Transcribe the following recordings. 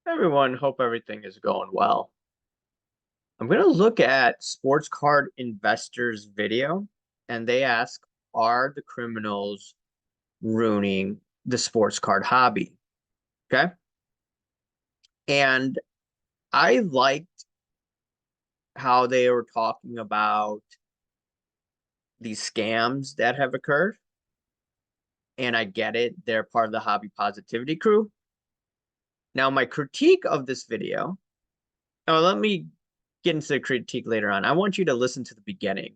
Everyone, hope everything is going well. I'm going to look at sports card investors video, and they ask, are the criminals ruining the sports card hobby? Okay. And I liked how they were talking about these scams that have occurred. And I get it. They're part of the hobby positivity crew. Now, my critique of this video, oh, let me get into the critique later on. I want you to listen to the beginning.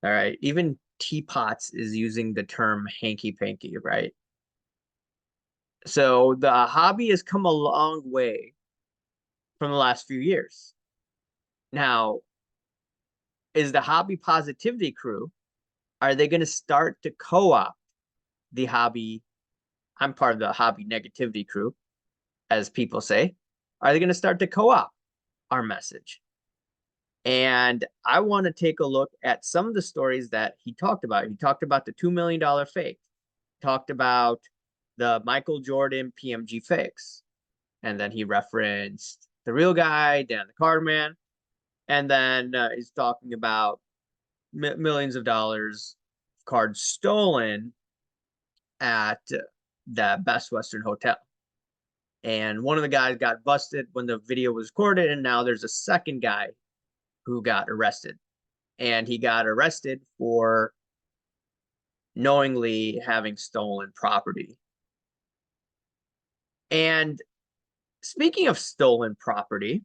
All right. Even Teapots is using the term hanky panky, right? So the hobby has come a long way from the last few years. Now, is the hobby positivity crew, are they going to start to co opt the hobby? I'm part of the hobby negativity crew, as people say. Are they going to start to co opt our message? And I want to take a look at some of the stories that he talked about. He talked about the $2 million fake, talked about the Michael Jordan PMG fakes. And then he referenced the real guy, Dan the Card Man. And then he's talking about millions of dollars cards stolen at the Best Western Hotel. And one of the guys got busted when the video was recorded. And now there's a second guy who got arrested. And he got arrested for knowingly having stolen property. And speaking of stolen property,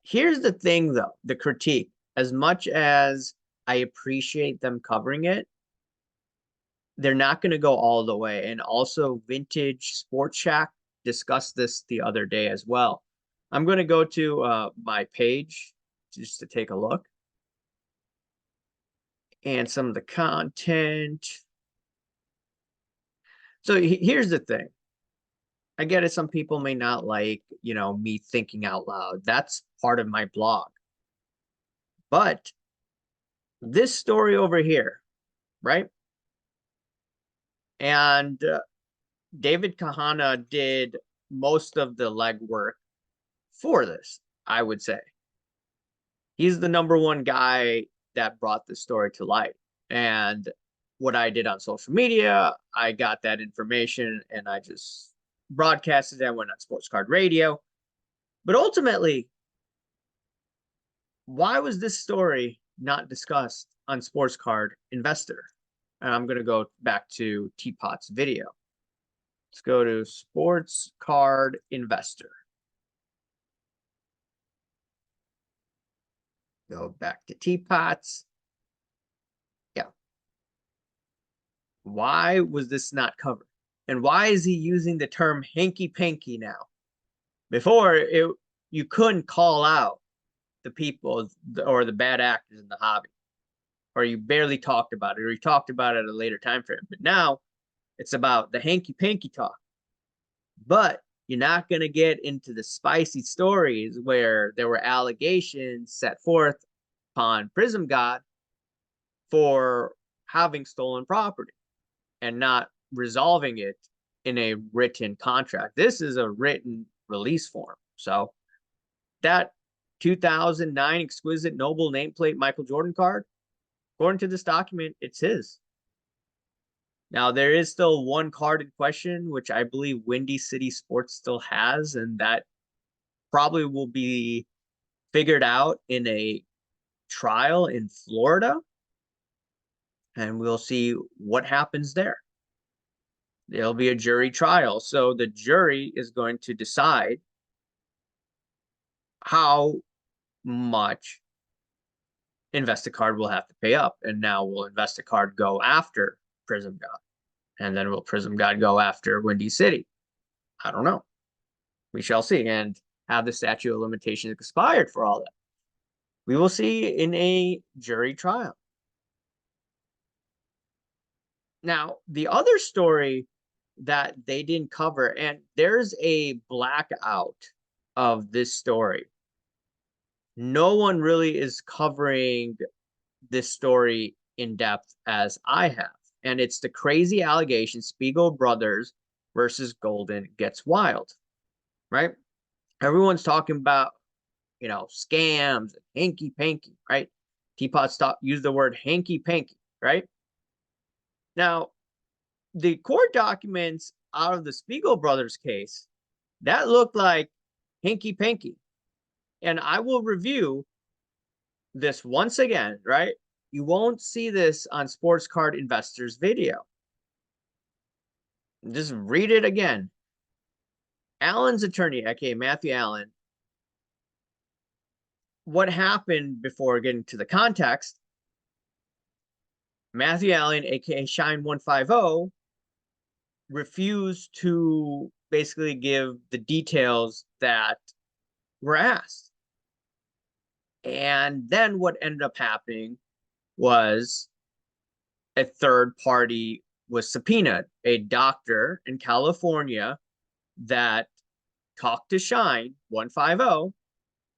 here's the thing though, the critique. As much as I appreciate them covering it, they're not going to go all the way. And also, Vintage Sports Shack discussed this the other day as well. I'm going to go to my page just to take a look. And some of the content. So here's the thing. I get it. Some people may not like, me thinking out loud. That's part of my blog. But this story over here, right? And David Kahana did most of the legwork for this, I would say. He's the number one guy that brought the story to light. And what I did on social media, I got that information and I just broadcasted it. I went on sports card radio. But ultimately, why was this story not discussed on Sports Card Investor? And I'm going to go back to Teapot's video. Let's go to Sports Card Investor. Go back to Teapots. Yeah. Why was this not covered? And why is he using the term hanky panky now? Before, you couldn't call out the people or the bad actors in the hobby, or you barely talked about it, or you talked about it at a later time frame. But now it's about the hanky panky talk. But you're not going to get into the spicy stories where there were allegations set forth upon Prism God for having stolen property and not resolving it in a written contract. This is a written release form. So that 2009 exquisite noble nameplate Michael Jordan card, according to this document, it's his. Now, there is still one card in question, which I believe Windy City Sports still has, and that probably will be figured out in a trial in Florida. And we'll see what happens there. There'll be a jury trial. So the jury is going to decide how much InvestiCard will have to pay up. And now will InvestiCard go after Prism God? And then will Prism God go after Windy City? I don't know. We shall see. And have the statute of limitations expired for all that? We will see in a jury trial. Now, the other story that they didn't cover. And there's a blackout of this story. No one really is covering this story in depth as I have. And it's the crazy allegation Spiegel brothers versus Goldin gets wild, right? Everyone's talking about, scams, hanky panky, right? Teapot stop use the word hanky panky, right? Now, the court documents out of the Spiegel brothers case, that looked like hanky panky. And I will review this once again, right? You won't see this on Sports Card Investors video. Just read it again. Allen's attorney, aka Matthew Allen, what happened before getting to the context? Matthew Allen, aka Shine 150, refused to basically give the details that were asked. And then what ended up happening was a third party was subpoenaed, a doctor in California that talked to Shine 150.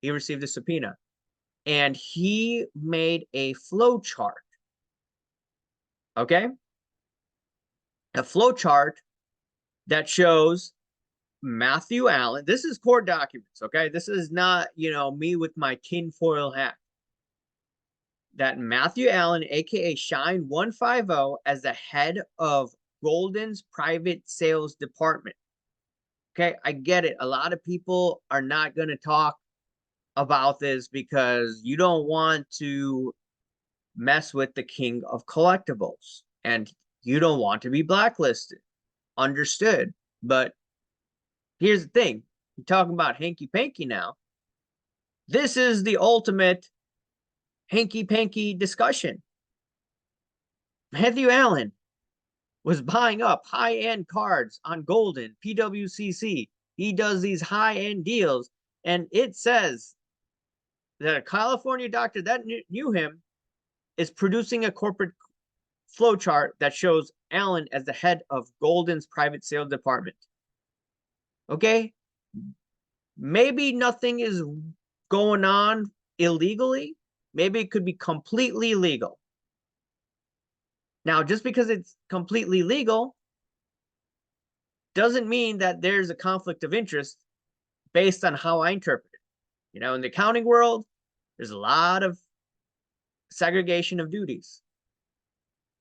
He received a subpoena and he made a flow chart. Okay? A flow chart that shows Matthew Allen. This is court documents, okay? This is not, me with my tinfoil hat. That Matthew Allen, aka Shine 150, as the head of Goldin's private sales department. Okay, I get it. A lot of people are not going to talk about this because you don't want to mess with the king of collectibles and you don't want to be blacklisted. Understood. But here's the thing. You're talking about hanky panky now. This is the ultimate hanky panky discussion. Matthew Allen was buying up high-end cards on Goldin, PWCC. He does these high-end deals, and it says that a California doctor that knew him is producing a corporate flowchart that shows Allen as the head of Goldin's private sales department. Okay? Maybe nothing is going on illegally. Maybe it could be completely legal. Now, just because it's completely legal doesn't mean that there's a conflict of interest based on how I interpret it. In the accounting world, there's a lot of segregation of duties.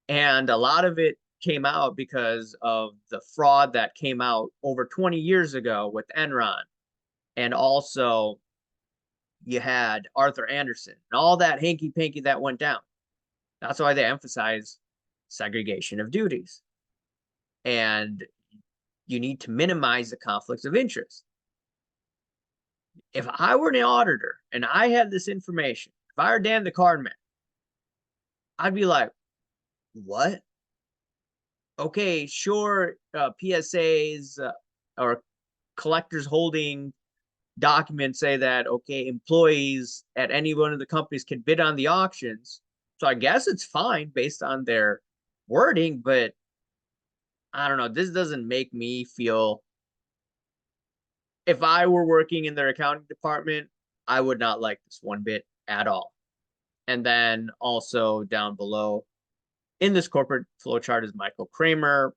And a lot of it came out because of the fraud that came out over 20 years ago with Enron. And also, you had Arthur Anderson and all that hanky panky that went down. That's why they emphasize segregation of duties. And you need to minimize the conflicts of interest. If I were an auditor and I had this information, if I were Dan the Cardman, I'd be like, what? Okay, sure, PSAs or collectors holding documents say that, okay, employees at any one of the companies can bid on the auctions. So I guess it's fine based on their wording, but I don't know. This doesn't make me feel. If I were working in their accounting department, I would not like this one bit at all. And then also down below in this corporate flowchart is Michael Kramer,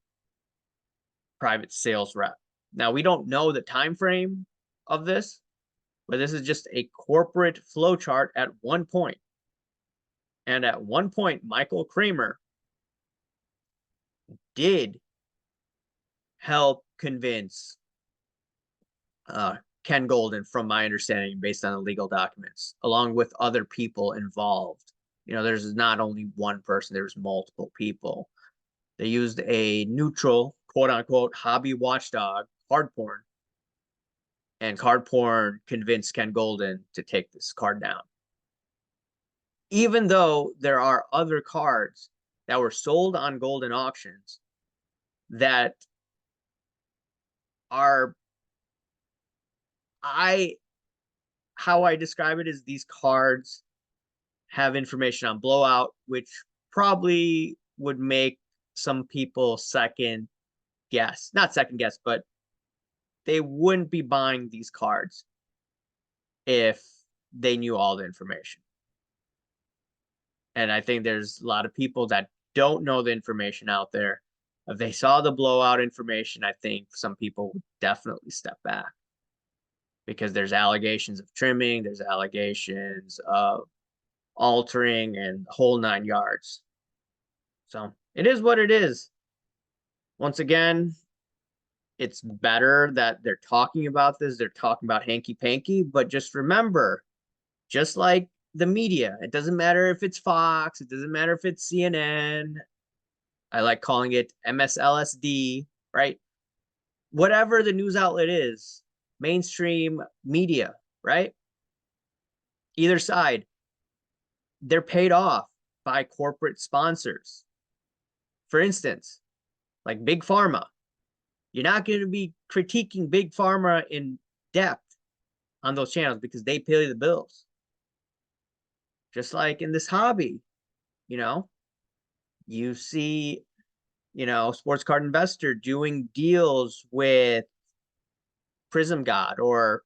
private sales rep. Now, we don't know the time frame of this, but this is just a corporate flowchart at one point. And at one point, Michael Kramer did help convince Ken Goldin, from my understanding, based on the legal documents, along with other people involved. There's not only one person, there's multiple people. They used a neutral, quote unquote, hobby watchdog, card porn, and card porn convinced Ken Goldin to take this card down. Even though there are other cards that were sold on Goldin auctions that are, how I describe it is these cards have information on blowout, which probably would make some people second guess, not second guess, but they wouldn't be buying these cards if they knew all the information. And I think there's a lot of people that don't know the information out there. If they saw the blowout information, I think some people would definitely step back because there's allegations of trimming, there's allegations of altering, and the whole 9 yards. So it is what it is. Once again, it's better that they're talking about this. They're talking about hanky panky, but just remember, just like the media, it doesn't matter if it's Fox, it doesn't matter if it's CNN. I like calling it MSLSD, right? Whatever the news outlet is, mainstream media, right? Either side, they're paid off by corporate sponsors. For instance, like Big Pharma. You're not going to be critiquing Big Pharma in depth on those channels because they pay the bills. Just like in this hobby, you know, you see, sports card investor doing deals with Prism God, or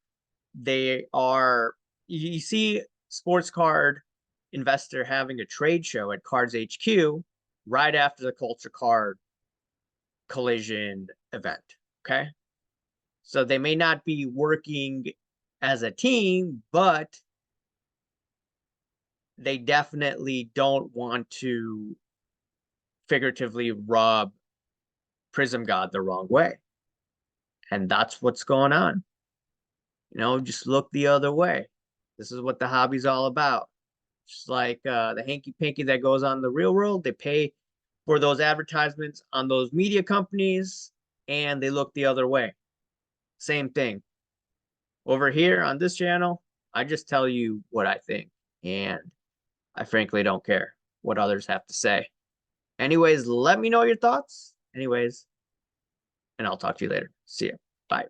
you see sports card investor having a trade show at Cards HQ right after the Culture Card Collision event. Okay. So they may not be working as a team, but they definitely don't want to figuratively rub Prism God the wrong way. And that's what's going on. Just look the other way. This is what the hobby's all about. Just like the hanky panky that goes on in the real world, they pay for those advertisements on those media companies and they look the other way. Same thing. Over here on this channel, I just tell you what I think, and I frankly don't care what others have to say. Anyways, let me know your thoughts. Anyways, and I'll talk to you later. See ya. Bye.